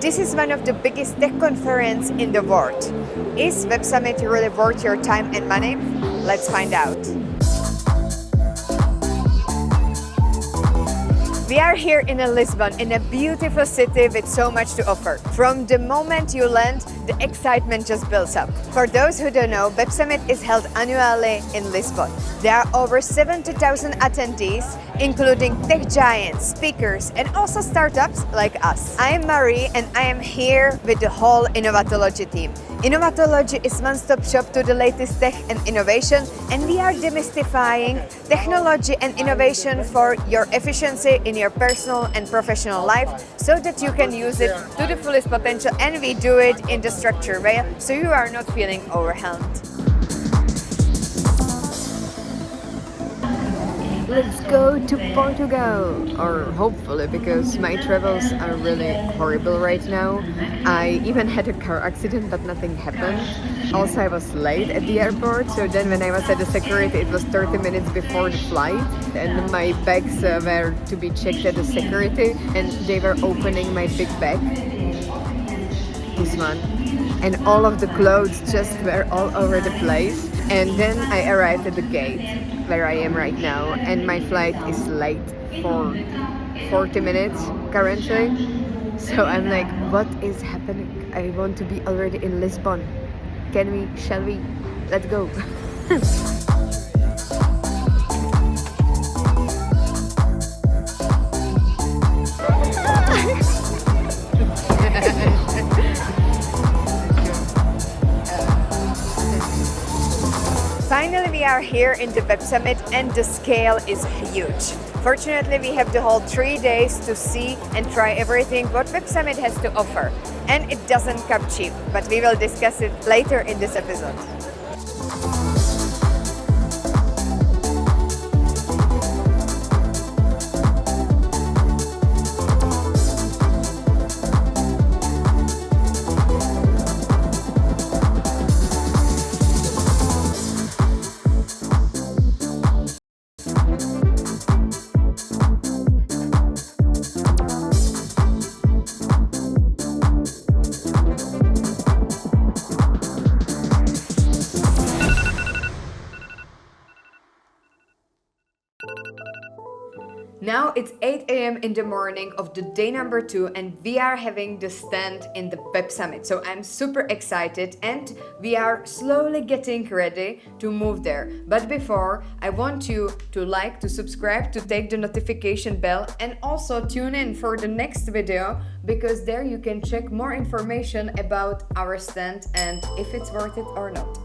This is one of the biggest tech conferences in the world. Is Web Summit really worth your time and money? Let's find out. We are here in Lisbon, in a beautiful city with so much to offer. From the moment you land, the excitement just builds up. For those who don't know, Web Summit is held annually in Lisbon. There are over 70,000 attendees, including tech giants, speakers, and also startups like us. I am Marie, and I am here with the whole Innovatology team. Innovatology is one-stop shop to the latest tech and innovation, and we are demystifying technology and innovation for your efficiency in your personal and professional life so that you can use it to the fullest potential, and we do it in the structured way so you are not feeling overwhelmed. Let's go to Portugal, or hopefully, because my travels are really horrible right now. I even had a car accident, but nothing happened. Also, I was late at the airport, so then when I was at the security, it was 30 minutes before the flight, and my bags were to be checked at the security, and they were opening my big bag, this one, and all of the clothes just were all over the place. And then I arrived at the gate where I am right now, and my flight is late for 40 minutes currently. So I'm like, what is happening? I want to be already in Lisbon. Shall we? Let's go. Finally, we are here in the Web Summit, and the scale is huge. Fortunately, we have the whole 3 days to see and try everything what Web Summit has to offer. And it doesn't come cheap, but we will discuss it later in this episode. Now it's 8 a.m. in the morning of the day number 2, and we are having the stand in the Web Summit. So I'm super excited, and we are slowly getting ready to move there. But before, I want you to like, to subscribe, to take the notification bell, and also tune in for the next video, because there you can check more information about our stand and if it's worth it or not.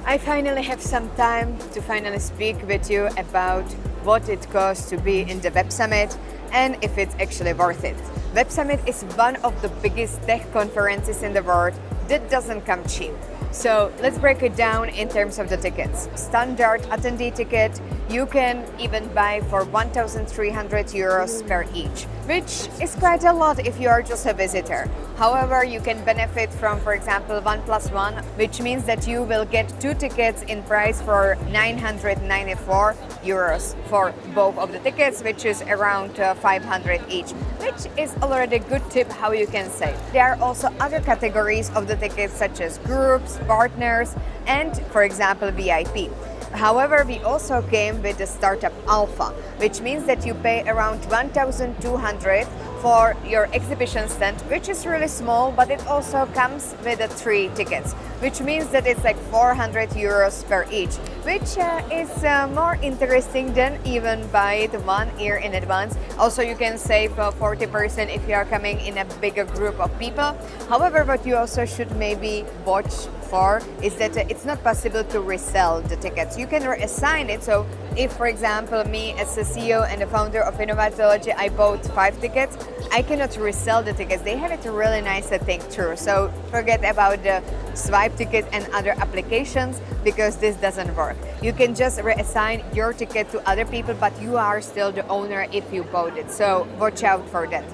I finally have some time to finally speak with you about what it costs to be in the Web Summit and if it's actually worth it. Web Summit is one of the biggest tech conferences in the world that doesn't come cheap. So let's break it down in terms of the tickets. Standard attendee ticket you can even buy for 1,300 euros per each, which is quite a lot if you are just a visitor. However, you can benefit from, for example, 1+1, which means that you will get 2 tickets in price for 994 euros for both of the tickets, which is around 500 each, which is already a good tip how you can save. There are also other categories of the tickets, such as groups, partners, and, for example, VIP. However, we also came with the Startup Alpha, which means that you pay around 1,200 for your exhibition stand, which is really small, but it also comes with the 3 tickets, which means that it's like 400 euros per each, which is more interesting than even buy it 1 year in advance. Also, you can save 40% if you are coming in a bigger group of people. However, what you also should maybe watch for is that it's not possible to resell the tickets. You can reassign it. So if, for example, me as the CEO and the founder of Innovatology, I bought 5 tickets, I cannot resell the tickets. They have it really nice to think through. So forget about the swipe ticket and other applications, because this doesn't work. You can just reassign your ticket to other people, but you are still the owner if you bought it. So watch out for that.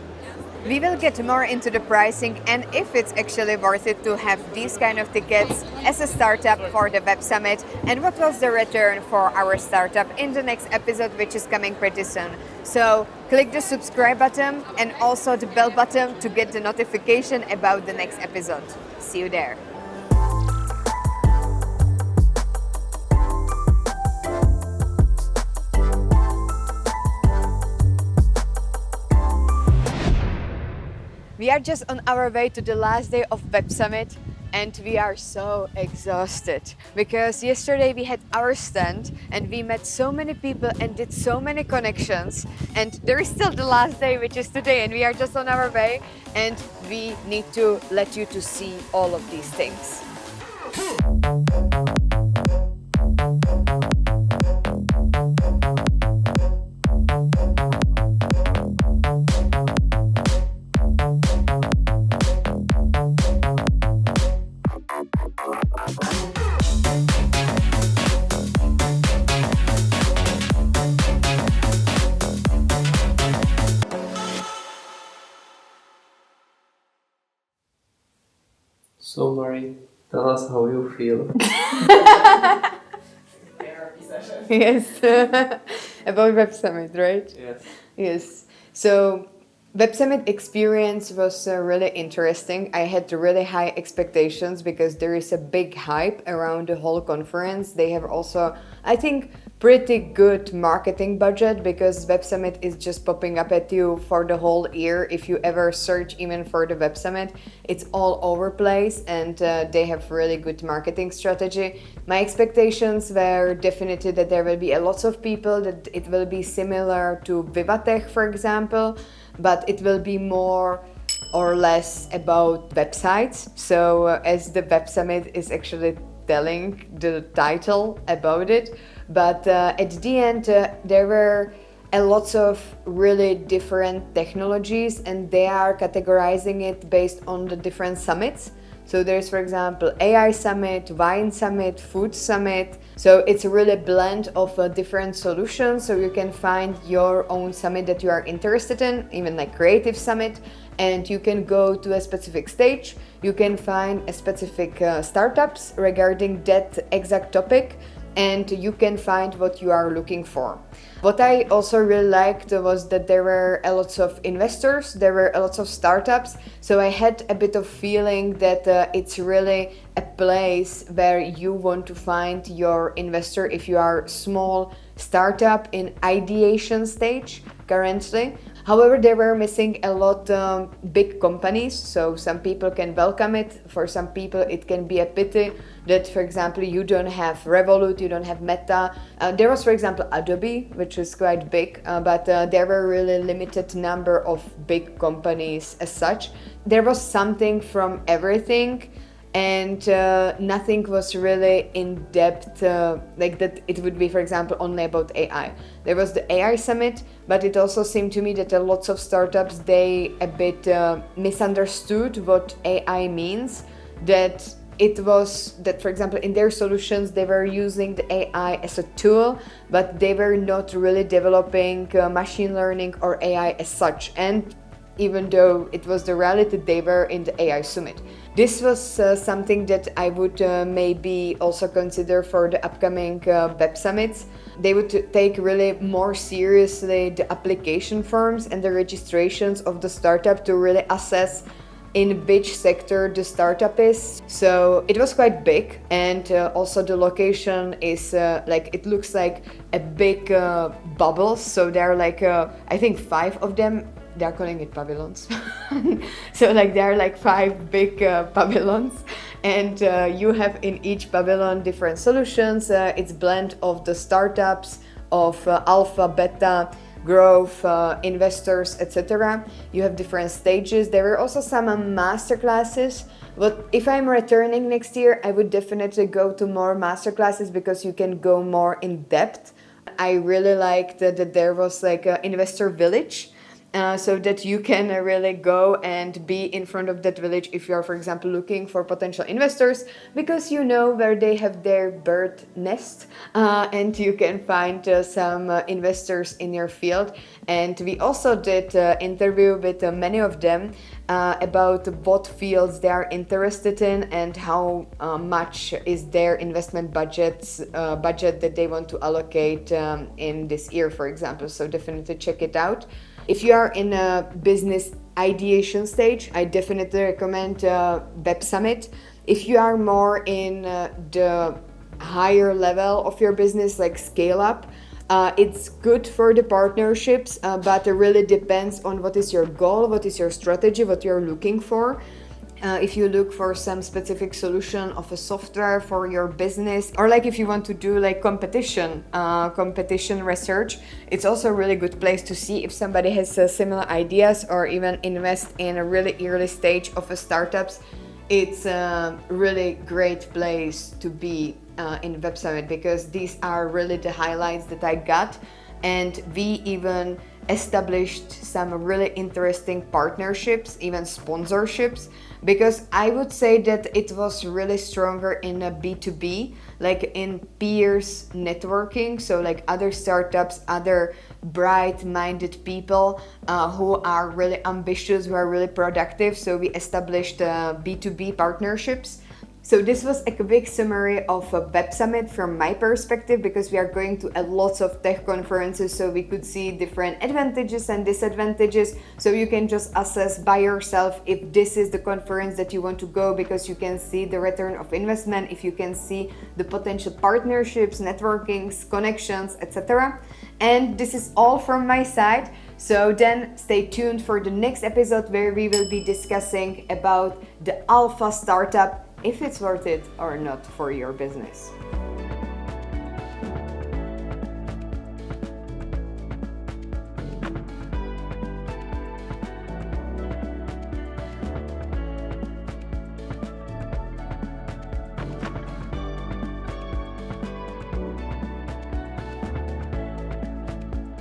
We will get more into the pricing and if it's actually worth it to have these kind of tickets as a startup for the Web Summit and what was the return for our startup in the next episode, which is coming pretty soon. So click the subscribe button and also the bell button to get the notification about the next episode. See you there. We are just on our way to the last day of Web Summit and we are so exhausted because yesterday we had our stand and we met so many people and did so many connections, and there is still the last day, which is today, and we are just on our way and we need to let you to see all of these things. So, Marie, tell us how you feel. Yes, about Web Summit, right? Yes. Yes. So Web Summit experience was really interesting. I had really high expectations because there is a big hype around the whole conference. They have also, I think, pretty good marketing budget because Web Summit is just popping up at you for the whole year. If you ever search even for the Web Summit, it's all over place and they have really good marketing strategy. My expectations were definitely that there will be a lots of people, that it will be similar to Vivatech, for example, but it will be more or less about websites. So as the Web Summit is actually telling the title about it, but at the end there were a lots of really different technologies and they are categorizing it based on the different summits. So there's, for example, AI Summit, Wine Summit, Food Summit. So it's a really blend of different solutions. So you can find your own summit that you are interested in, even like Creative Summit. And you can go to a specific stage. You can find a specific startups regarding that exact topic. And you can find what you are looking for. What I also really liked was that there were a lot of investors, there were a lot of startups, so I had a bit of feeling that it's really a place where you want to find your investor if you are small startup in ideation stage currently. However, they were missing a lot big companies, so some people can welcome it. For some people, it can be a pity that, for example, you don't have Revolut, you don't have Meta. There was, for example, Adobe, which is quite big, but there were really limited number of big companies as such. There was something from everything. And nothing was really in depth like that. It would be, for example, only about AI. There was the AI Summit, but it also seemed to me that lots of startups, they a bit misunderstood what AI means. That it was that, for example, in their solutions, they were using the AI as a tool, but they were not really developing machine learning or AI as such. And even though it was the reality, they were in the AI Summit. This was something that I would maybe also consider for the upcoming Web Summits. They would take really more seriously the application forms and the registrations of the startup to really assess in which sector the startup is. So it was quite big, and also the location is like, it looks like a big bubble. So there are like I think 5 of them. They're calling it pavilions. So like there are like 5 big pavilions, and you have in each pavilion different solutions. It's blend of the startups, of alpha, beta, growth, investors, etc. You have different stages. There were also some masterclasses. But if I'm returning next year, I would definitely go to more masterclasses because you can go more in depth. I really liked that there was like an investor village. so that you can really go and be in front of that village if you are, for example, looking for potential investors, because you know where they have their bird nest, and you can find some investors in your field. And we also did interview with many of them about what fields they are interested in and how much is their investment budget that they want to allocate in this year, for example. So definitely check it out. If you are in a business ideation stage, I definitely recommend Web Summit. If you are more in the higher level of your business, like scale up, it's good for the partnerships, but it really depends on what is your goal, what is your strategy, what you're looking for. If you look for some specific solution of a software for your business, or like if you want to do like competition research, it's also a really good place to see if somebody has similar ideas, or even invest in a really early stage of a startups. It's a really great place to be in Web Summit, because these are really the highlights that I got. And we even established some really interesting partnerships, even sponsorships, because I would say that it was really stronger in a B2B, like in peers networking. So like other startups, other bright-minded people who are really ambitious, who are really productive. So we established B2B partnerships. So this was a quick summary of a Web Summit from my perspective, because we are going to lots of tech conferences, so we could see different advantages and disadvantages. So you can just assess by yourself if this is the conference that you want to go, because you can see the return of investment, if you can see the potential partnerships, networkings, connections, etc. And this is all from my side. So then stay tuned for the next episode, where we will be discussing about the alpha startup, if it's worth it or not for your business.